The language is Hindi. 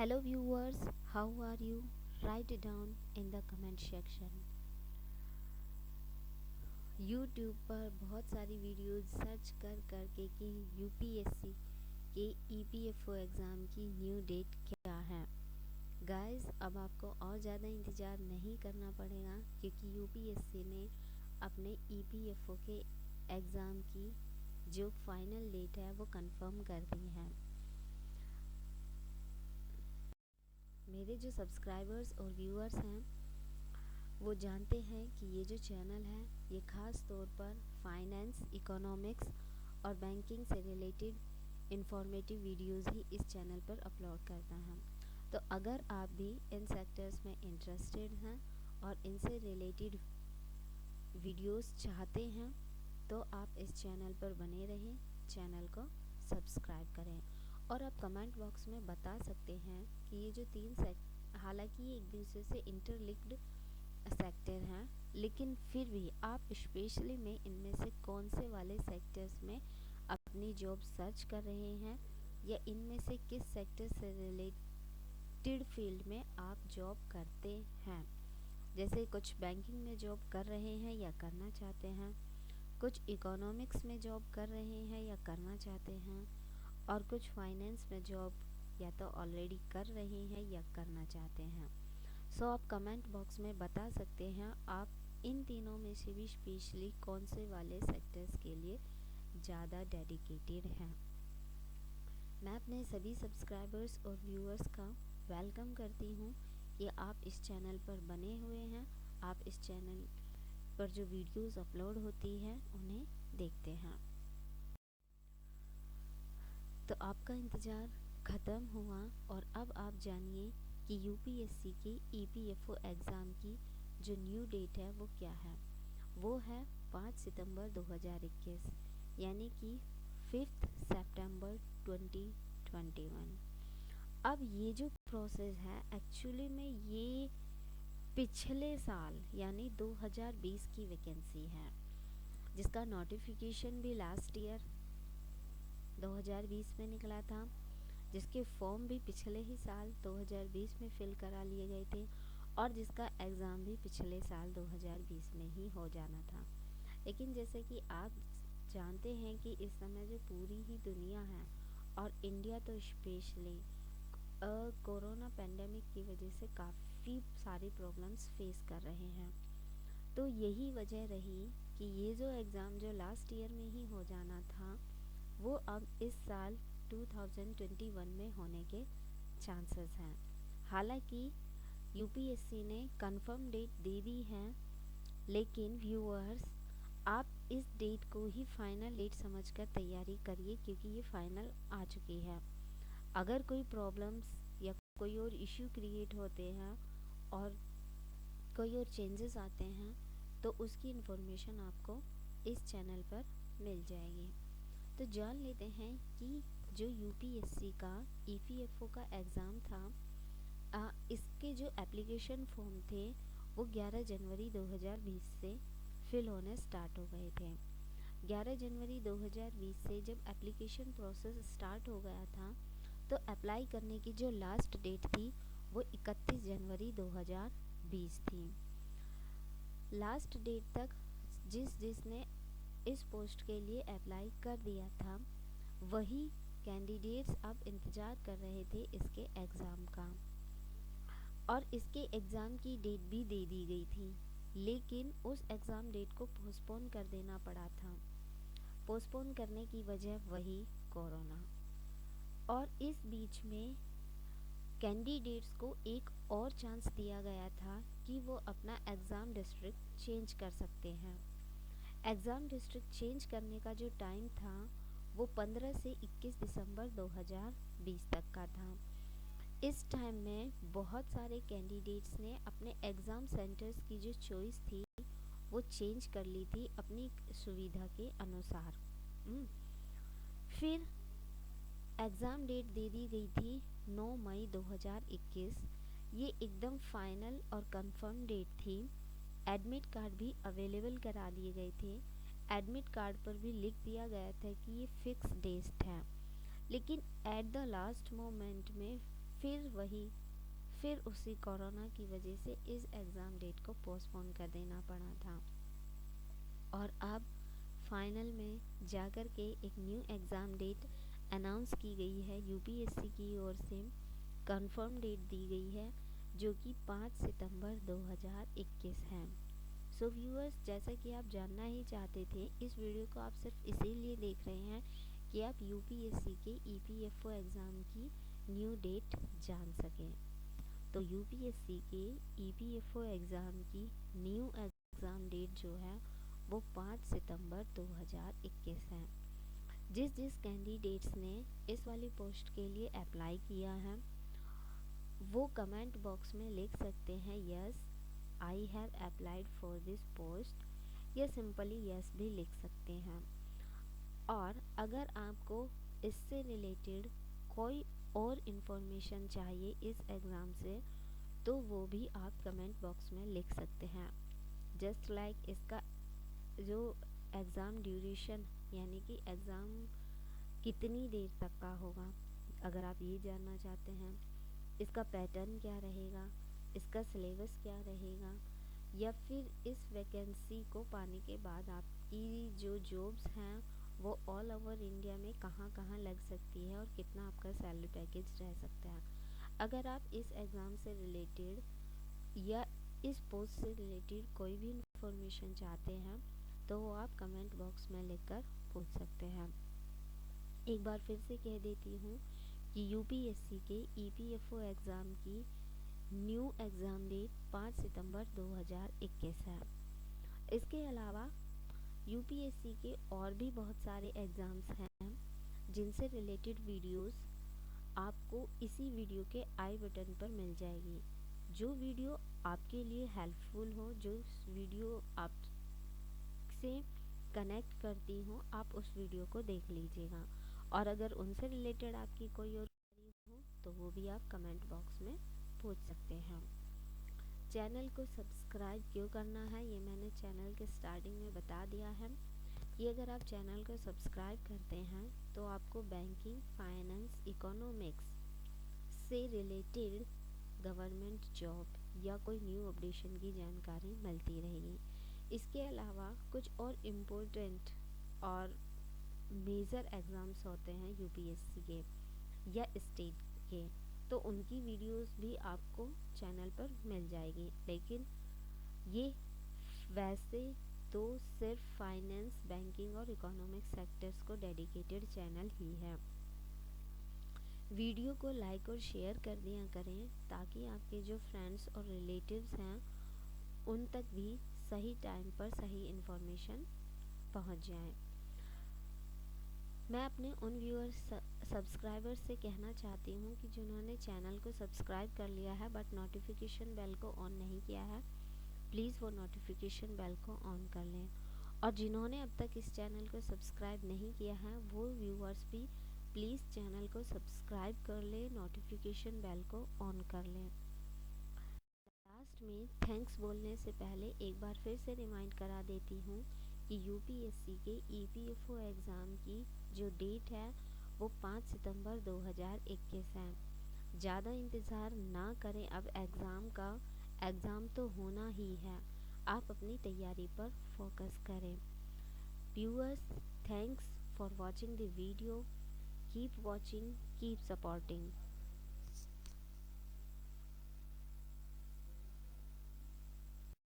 Hello viewers, how are you? Write it down in the comment section. YouTube पर बहुत सारी वीडियोस सर्च कर करके कि यूपीएससी के ईपीएफओ एग्ज़ाम की न्यू डेट क्या है। गाइस, अब आपको और ज़्यादा इंतज़ार नहीं करना पड़ेगा क्योंकि यूपीएससी ने अपने ईपीएफओ के एग्ज़ाम की जो फाइनल डेट है वो कंफर्म कर दी है। मेरे जो सब्सक्राइबर्स और व्यूअर्स हैं वो जानते हैं कि ये जो चैनल है ये ख़ास तौर पर फाइनेंस, इकोनॉमिक्स और बैंकिंग से रिलेटेड इंफॉर्मेटिव वीडियोस ही इस चैनल पर अपलोड करता है। तो अगर आप भी इन सेक्टर्स में इंटरेस्टेड हैं और इनसे रिलेटेड वीडियोस चाहते हैं तो आप इस चैनल पर बने रहें, चैनल को सब्सक्राइब करें। और आप कमेंट बॉक्स में बता सकते हैं कि ये जो हालांकि ये एक दूसरे से इंटरलिंक्ड सेक्टर हैं, लेकिन फिर भी आप स्पेशली में इनमें से कौन से वाले सेक्टर्स में अपनी जॉब सर्च कर रहे हैं या इनमें से किस सेक्टर से रिलेटेड फील्ड में आप जॉब करते हैं। जैसे कुछ बैंकिंग में जॉब कर रहे हैं या करना चाहते हैं, कुछ इकोनॉमिक्स में जॉब कर रहे हैं या करना चाहते हैं, और कुछ फाइनेंस में जॉब या तो ऑलरेडी कर रहे हैं या करना चाहते हैं। सो आप कमेंट बॉक्स में बता सकते हैं आप इन तीनों में से भी स्पेशली कौन से वाले सेक्टर्स के लिए ज़्यादा डेडिकेटेड हैं। मैं अपने सभी सब्सक्राइबर्स और व्यूअर्स का वेलकम करती हूँ कि आप इस चैनल पर बने हुए हैं, आप इस चैनल पर जो वीडियोस अपलोड होती हैं उन्हें देखते हैं। तो आपका इंतज़ार ख़त्म हुआ और अब आप जानिए कि यूपीएससी की ईपीएफओ एग्ज़ाम की जो न्यू डेट है वो क्या है। वो है 5 सितंबर 2021 यानी कि 5 सितंबर 2021। अब ये जो प्रोसेस है एक्चुअली में ये पिछले साल यानी 2020 की वैकेंसी है, जिसका नोटिफिकेशन भी लास्ट ईयर 2020 में निकला था, जिसके फॉर्म भी पिछले ही साल 2020 में फिल करा लिए गए थे और जिसका एग्ज़ाम भी पिछले साल 2020 में ही हो जाना था। लेकिन जैसे कि आप जानते हैं कि इस समय जो पूरी ही दुनिया है और इंडिया तो स्पेशली कोरोना पेंडेमिक की वजह से काफ़ी सारी प्रॉब्लम्स फेस कर रहे हैं। तो यही वजह रही कि ये जो एग्ज़ाम जो लास्ट ईयर में ही हो जाना था वो अब इस साल 2021 में होने के चांसेस हैं। हालांकि यूपीएससी ने कंफर्म डेट दे दी है, लेकिन व्यूअर्स आप इस डेट को ही फाइनल डेट समझकर तैयारी करिए क्योंकि ये फाइनल आ चुकी है। अगर कोई प्रॉब्लम्स या कोई और इश्यू क्रिएट होते हैं और कोई और चेंजेस आते हैं तो उसकी इन्फॉर्मेशन आपको इस चैनल पर मिल जाएगी। तो जान लेते हैं कि जो यूपीएससी का ईपीएफओ का एग्ज़ाम था, इसके जो एप्लीकेशन फॉर्म थे वो 11 जनवरी 2020 से फिल होने स्टार्ट हो गए थे। 11 जनवरी 2020 से जब एप्लीकेशन प्रोसेस स्टार्ट हो गया था तो अप्लाई करने की जो लास्ट डेट थी वो 31 जनवरी 2020 थी। लास्ट डेट तक जिसने इस पोस्ट के लिए अप्लाई कर दिया था वही कैंडिडेट्स अब इंतज़ार कर रहे थे इसके एग्ज़ाम का, और इसके एग्ज़ाम की डेट भी दे दी गई थी, लेकिन उस एग्ज़ाम डेट को पोस्टपोन कर देना पड़ा था। पोस्टपोन करने की वजह वही कोरोना। और इस बीच में कैंडिडेट्स को एक और चांस दिया गया था कि वो अपना एग्ज़ाम डिस्ट्रिक्ट चेंज कर सकते हैं। एग्ज़ाम डिस्ट्रिक्ट चेंज करने का जो टाइम था वो 15 से 21 दिसंबर 2020 तक का था। इस टाइम में बहुत सारे कैंडिडेट्स ने अपने एग्ज़ाम सेंटर्स की जो चॉइस थी वो चेंज कर ली थी अपनी सुविधा के अनुसार। फिर एग्ज़ाम डेट दे दी गई थी 9 मई 2021। ये एकदम फाइनल और कंफर्म डेट थी। एडमिट कार्ड भी अवेलेबल करा लिए गए थे। एडमिट कार्ड पर भी लिख दिया गया था कि ये फिक्स डेट है, लेकिन एट द लास्ट मोमेंट में फिर उसी कोरोना की वजह से इस एग्ज़ाम डेट को पोस्टपोन कर देना पड़ा था। और अब फाइनल में जाकर के एक न्यू एग्ज़ाम डेट अनाउंस की गई है, यूपीएससी की ओर से कंफर्म डेट दी गई है, जो कि 5 सितंबर 2021 है। सो व्यूअर्स, जैसा कि आप जानना ही चाहते थे, इस वीडियो को आप सिर्फ इसीलिए देख रहे हैं कि आप यूपीएससी के ईपीएफओ एग्ज़ाम की न्यू डेट जान सकें। तो यूपीएससी के ईपीएफओ एग्ज़ाम की न्यू एग्ज़ाम डेट जो है वो 5 सितंबर 2021 है। जिस कैंडिडेट्स ने इस वाली पोस्ट के लिए अप्लाई किया है वो कमेंट बॉक्स में लिख सकते हैं yes I have applied for this post, या सिंपली यस भी लिख सकते हैं। और अगर आपको इससे रिलेटेड कोई और इन्फॉर्मेशन चाहिए इस एग्ज़ाम से, तो वो भी आप कमेंट बॉक्स में लिख सकते हैं। जस्ट लाइक इसका जो एग्ज़ाम ड्यूरेशन, यानी कि एग्ज़ाम कितनी देर तक का होगा, अगर आप ये जानना चाहते हैं, इसका पैटर्न क्या रहेगा, इसका सिलेबस क्या रहेगा, या फिर इस वैकेंसी को पाने के बाद आपकी जो जॉब्स हैं वो ऑल ओवर इंडिया में कहाँ कहाँ लग सकती है और कितना आपका सैलरी पैकेज रह सकता है। अगर आप इस एग्ज़ाम से रिलेटेड या इस पोस्ट से रिलेटेड कोई भी इंफॉर्मेशन चाहते हैं तो वो आप कमेंट बॉक्स में लिखकर पूछ सकते हैं। एक बार फिर से कह देती हूँ कि यूपीएससी के ईपीएफओ एग्ज़ाम की न्यू एग्ज़ाम डेट 5 सितंबर 2021 है। इसके अलावा यूपीएससी के और भी बहुत सारे एग्ज़ाम्स हैं जिनसे रिलेटेड वीडियोस आपको इसी वीडियो के आई बटन पर मिल जाएगी। जो वीडियो आपके लिए हेल्पफुल हो, जो वीडियो आपसे कनेक्ट करती हो, आप उस वीडियो को देख लीजिएगा। और अगर उनसे रिलेटेड आपकी कोई और क्वेरी हो तो वो भी आप कमेंट बॉक्स में पूछ सकते हैं। चैनल को सब्सक्राइब क्यों करना है ये मैंने चैनल के स्टार्टिंग में बता दिया है कि अगर आप चैनल को सब्सक्राइब करते हैं तो आपको बैंकिंग, फाइनेंस, इकोनॉमिक्स से रिलेटेड गवर्नमेंट जॉब या कोई न्यू अपडेशन की जानकारी मिलती रहेगी। इसके अलावा कुछ और इम्पोर्टेंट और मेजर एग्ज़ाम्स होते हैं यूपीएससी के या स्टेट के, तो उनकी वीडियोस भी आपको चैनल पर मिल जाएगी। लेकिन ये वैसे तो सिर्फ फाइनेंस, बैंकिंग और इकोनॉमिक सेक्टर्स को डेडिकेटेड चैनल ही है। वीडियो को लाइक और शेयर कर दिया करें ताकि आपके जो फ्रेंड्स और रिलेटिव्स हैं उन तक भी सही टाइम पर सही इन्फॉर्मेशन पहुंच जाए। मैं अपने उन व्यूअर्स सब्सक्राइबर्स से कहना चाहती हूँ कि जिन्होंने चैनल को सब्सक्राइब कर लिया है बट नोटिफिकेशन बेल को ऑन नहीं किया है, प्लीज़ वो नोटिफिकेशन बेल को ऑन कर लें। और जिन्होंने अब तक इस चैनल को सब्सक्राइब नहीं किया है वो व्यूअर्स भी प्लीज़ चैनल को सब्सक्राइब कर लें, नोटिफिकेशन बेल को ऑन कर लें। लास्ट में थैंक्स बोलने से पहले एक बार फिर से रिमाइंड करा देती हूँ कि यूपीएससी के ईपीएफओ एग्ज़ाम की जो डेट है वो 5 सितंबर 2021 है। ज़्यादा इंतज़ार ना करें अब एग्ज़ाम का, एग्ज़ाम तो होना ही है, आप अपनी तैयारी पर फोकस करें। Viewers, thanks for watching the video, keep watching, keep supporting.